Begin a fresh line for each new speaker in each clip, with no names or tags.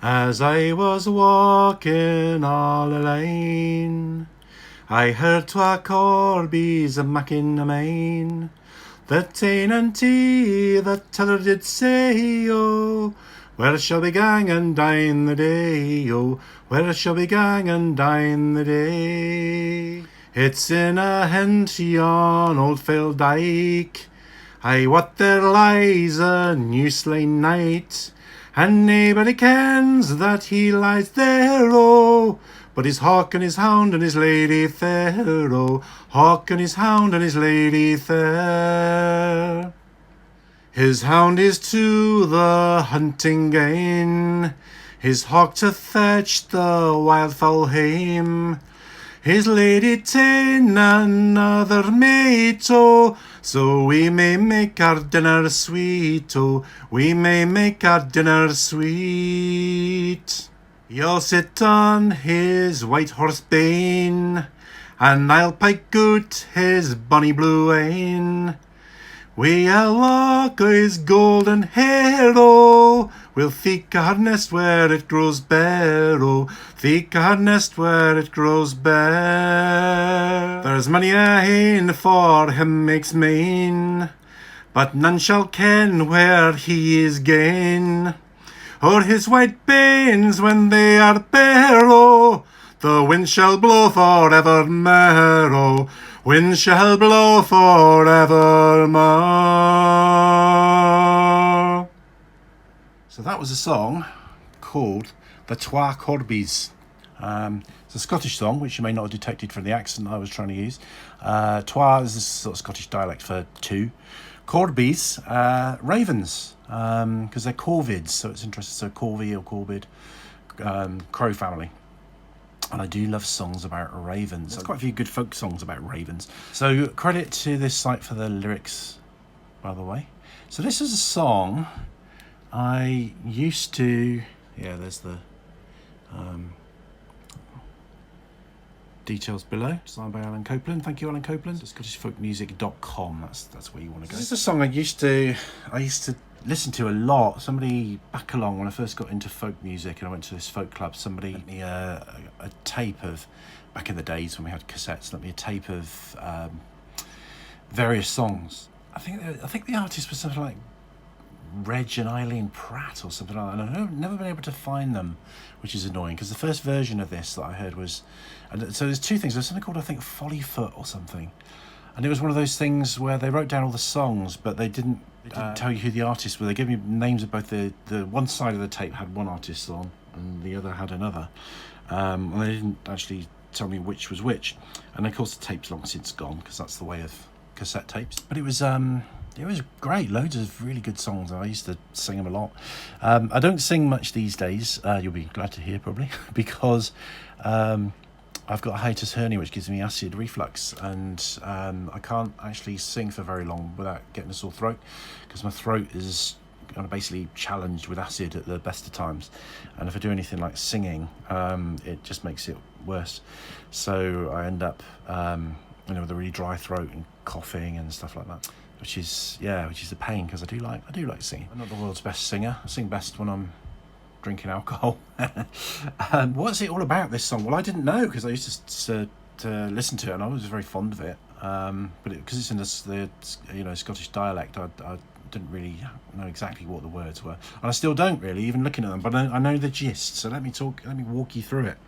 As I was walking all alone, I heard Twa Corbies Makin a main. The tain and tea that t'other did say, oh, where shall we gang and dine the day, oh, where shall we gang and dine the day? It's in a henty on old Fail Dyke, aye, what there lies a new slain knight, and naebody kens that he lies there, oh, but his hawk and his hound and his lady fair, oh, hawk and his hound and his lady fair. His hound is to the hunting gane, his hawk to fetch the wildfowl hame, his lady ta'en another mate, oh, so we may make our dinner sweet, oh, we may make our dinner sweet. You'll sit on his white horse bane, and I'll pike out his bonny blue een. We'll walk his golden hair, oh, we'll seek our nest where it grows bare, oh, seek our nest where it grows bare. There's many a hane for him makes main, but none shall ken where he is gane, or his white banes when they are bare, oh, the wind shall blow forevermore, oh, wind shall blow forevermore. So that was a song called the Twa Corbies. It's a Scottish song, which you may not have detected from the accent I was trying to use. Twa is this sort of Scottish dialect for two. Corbies, ravens, because they're corvids, so it's interesting. So corvie or corvid, crow family. And I do love songs about ravens. There's quite a few good folk songs about ravens. So credit to this site for the lyrics, by the way. So this is a song I used to... Yeah, there's the details below. Designed by Alan Copeland. Thank you, Alan Copeland. So ScottishFolkMusic.com. That's where you want to go. This is a song I used to listen to a lot. Somebody back along when I first got into folk music and I went to this folk club, somebody lent me a tape of, back in the days when we had cassettes, lent me a tape of various songs. I think the artist was something like Reg and Eileen Pratt or something like that, and I've never been able to find them, which is annoying because the first version of this that I heard was, and so there's two things. There's something called, I think, Follyfoot or something, and it was one of those things where they wrote down all the songs but they didn't tell you who the artists were. They gave me names of both the one side of the tape had one artist on and the other had another, and they didn't actually tell me which was which, and of course the tape's long since gone because that's the way of cassette tapes. But it was great, loads of really good songs. I used to sing them a lot. I don't sing much these days, you'll be glad to hear probably, because I've got a hiatus hernia which gives me acid reflux, and I can't actually sing for very long without getting a sore throat because my throat is kind of basically challenged with acid at the best of times, and if I do anything like singing, it just makes it worse. So I end up with a really dry throat and coughing and stuff like that, which is a pain because I do like singing. I'm not the world's best singer. I sing best when I'm drinking alcohol. What's it all about, this song? Well, I didn't know because I used to listen to it and I was very fond of it. But because it's in the Scottish dialect, I didn't really know exactly what the words were, and I still don't really, even looking at them. But I know the gist. So let me walk you through it.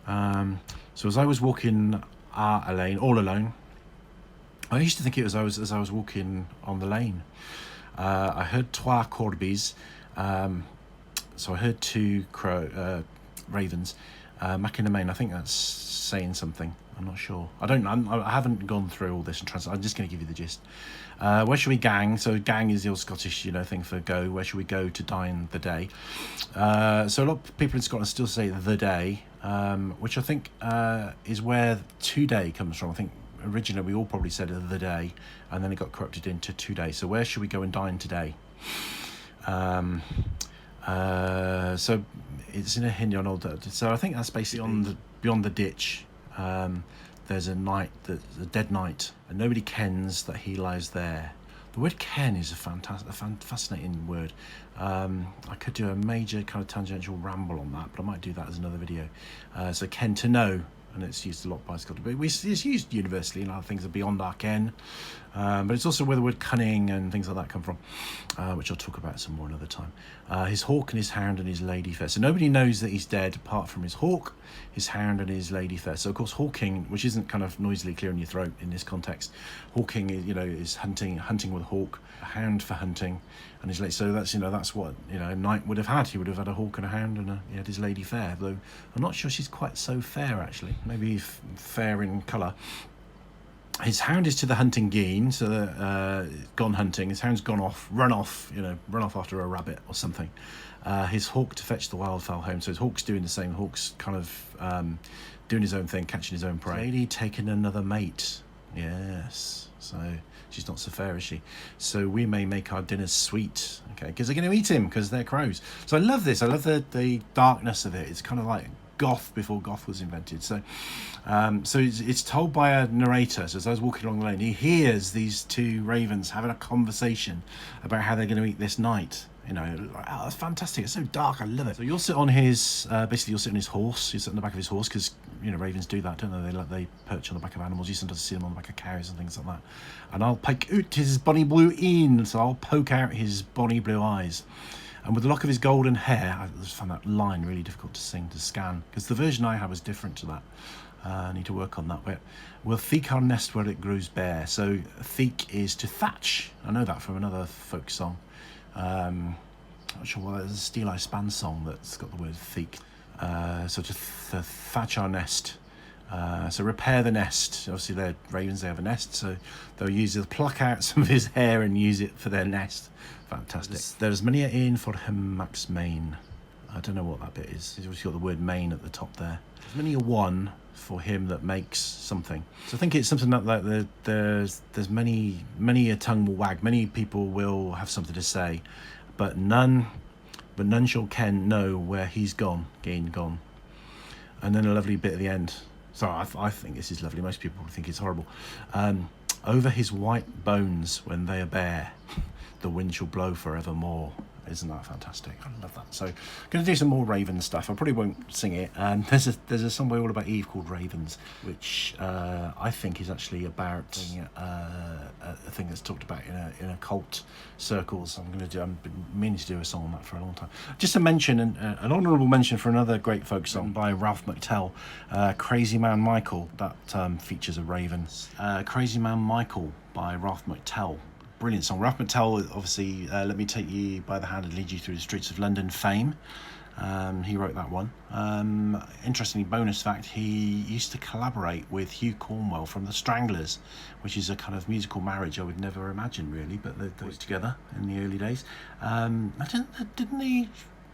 So as I was walking all alone, I used to think it was as I was walking on the lane. I heard Twa Corbies. So I heard two ravens, Makin a main. I think that's saying something. I'm not sure. I haven't gone through all this and translate. I'm just going to give you the gist. Where should we gang? So gang is the old Scottish, thing for go. Where should we go to dine the day? So a lot of people in Scotland still say the day, which I think is where today comes from. I think originally we all probably said the day, and then it got corrupted into today. So where should we go and dine today? So it's in a Hindi on old. So I think that's basically beyond the ditch. There's a dead knight, and nobody kens that he lies there. The word ken is a fascinating word. I could do a major kind of tangential ramble on that, but I might do that as another video. So ken, to know, and it's used a lot by Scottish, but it's used universally in other things are beyond our ken. But it's also where the word cunning and things like that come from, which I'll talk about some more another time. His hawk and his hound and his lady fair. So nobody knows that he's dead apart from his hawk, his hound and his lady fair. So of course hawking, which isn't kind of noisily clear in your throat in this context, hawking is, is hunting with a hawk, a hound for hunting, and his lady. So that's that's what a knight would have had. He would have had a hawk and a hound, and he had his lady fair. Though I'm not sure she's quite so fair actually. Maybe fair in colour. His hound is to the hunting gene, so gone hunting. His hound's run off after a rabbit or something. His hawk to fetch the wildfowl home. So his hawk's doing the same. Hawk's kind of doing his own thing, catching his own prey. Lady taking another mate. Yes. So she's not so fair, is she? So we may make our dinners sweet, okay? Because they're going to eat him because they're crows. So I love this. I love the darkness of it. It's kind of like goth before goth was invented. So it's told by a narrator. So as I was walking along the lane, he hears these two ravens having a conversation about how they're going to eat this night. That's fantastic. It's so dark. I love it. So you'll sit on his basically you'll sit on his horse. You sit on the back of his horse because ravens do that, don't they? They perch on the back of animals. You sometimes see them on the back of cows and things like that. And I'll poke out his bonny blue een. So I'll poke out his bonny blue eyes. And with the lock of his golden hair, I just found that line really difficult to scan, because the version I have was different to that. I need to work on that bit. We'll theek our nest where it grows bare. So theek is to thatch. I know that from another folk song. Not sure what, there's a Steel Eye Span song that's got the word theek. So to thatch our nest. So repair the nest. Obviously they're ravens, they have a nest, so they'll pluck out some of his hair and use it for their nest. Fantastic. There's many a inn for him Max Main. I don't know what that bit is. He's obviously got the word main at the top there. There's many a one for him that makes something. So I think it's something like there's many a tongue will wag. Many people will have something to say, but none shall ken know where he's gone. And then a lovely bit at the end. So I think this is lovely. Most people think it's horrible. Over his white bones when they are bare, the wind shall blow forevermore. Isn't that fantastic? I love that. So I'm going to do some more Raven stuff. I probably won't sing it. There's a song by All About Eve called Ravens, which I think is actually about a thing that's talked about in occult circles. I've been meaning to do a song on that for a long time. Just to mention, an honourable mention for another great folk song by Ralph McTell, Crazy Man Michael. That features a raven. Crazy Man Michael by Ralph McTell. Brilliant song. Ralph McTell, obviously, Let Me Take You by the Hand and Lead You Through the Streets of London fame. He wrote that one. Interestingly, bonus fact, he used to collaborate with Hugh Cornwell from the Stranglers, which is a kind of musical marriage I would never imagine, really, but they was together in the early days. Didn't the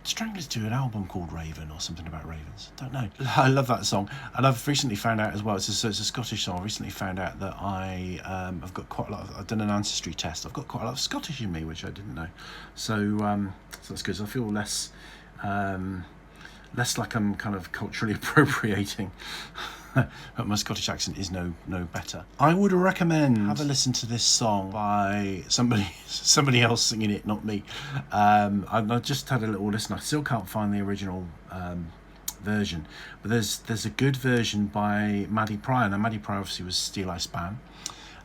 Stranglers do an album called Raven or something about ravens? Don't know. I love that song, and I've recently found out as well, it's a Scottish song. I recently found out that I've got quite a lot I've done an ancestry test. I've got quite a lot of Scottish in me, which I didn't know. So that's good. So I feel less like I'm kind of culturally appropriating. But my Scottish accent is no better. I would recommend have a listen to this song by somebody else singing it, not me. I just had a little listen. I still can't find the original version, but there's a good version by Maddie Pryor. Now Maddie Pryor obviously was Steel Eye Span.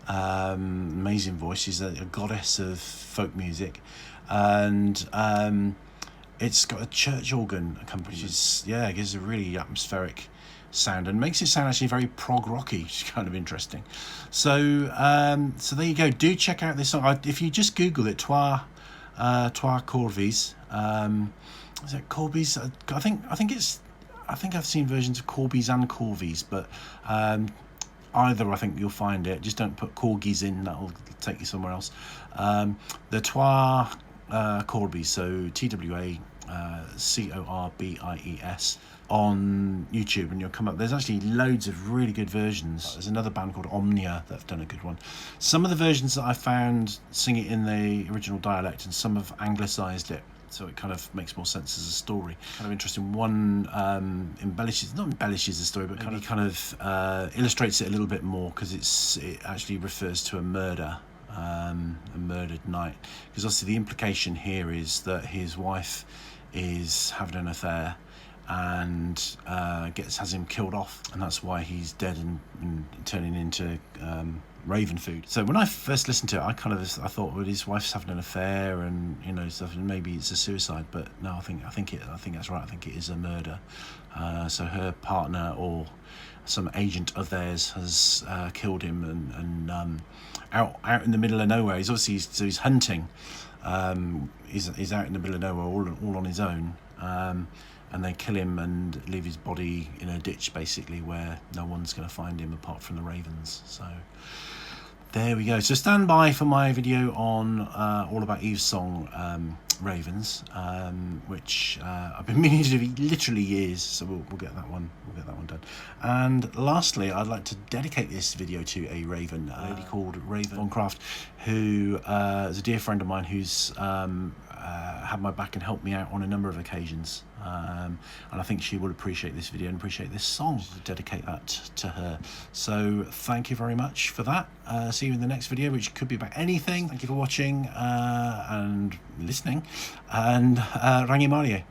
Amazing voice. She's a goddess of folk music, and it's got a church organ accompaniment. It gives a really atmospheric sound and makes it sound actually very prog rocky, which is kind of interesting. So there you go. Do check out this song. If you just Google it, Twa Corbies. Is it Corbies? I think I've seen versions of Corbies and Corvies, but either I think you'll find it. Just don't put corgis in; that'll take you somewhere else. The Twa Corbies, so TWA Corbies on YouTube, and you'll come up. There's actually loads of really good versions. There's another band called Omnia that have done a good one. Some of the versions that I found sing it in the original dialect, and some have anglicised it, so it kind of makes more sense as a story. Kind of interesting. One embellishes the story, but kind of illustrates it a little bit more, because it actually refers to a murder a murdered night, because obviously the implication here is that his wife is having an affair and has him killed off, and that's why he's dead and turning into raven food. So when I first listened to it, I thought, well, his wife's having an affair and stuff, and maybe it's a suicide, but no, I think that's right. I think it is a murder. So her partner or some agent of theirs has killed him, and out in the middle of nowhere. He's hunting. He's out in the middle of nowhere, all on his own. And they kill him and leave his body in a ditch, basically, where no one's going to find him apart from the ravens. So there we go. So stand by for my video on All About Eve's song, Ravens, which I've been meaning to do literally years. So we'll get that one. We'll get that one done. And lastly, I'd like to dedicate this video to a raven, a lady called Raeven May, who is a dear friend of mine who's had my back and helped me out on a number of occasions, and I think she will appreciate this video and appreciate this song. I'll dedicate that to her. So thank you very much for that. See you in the next video, which could be about anything. Thank you for watching and listening, and Raeven May.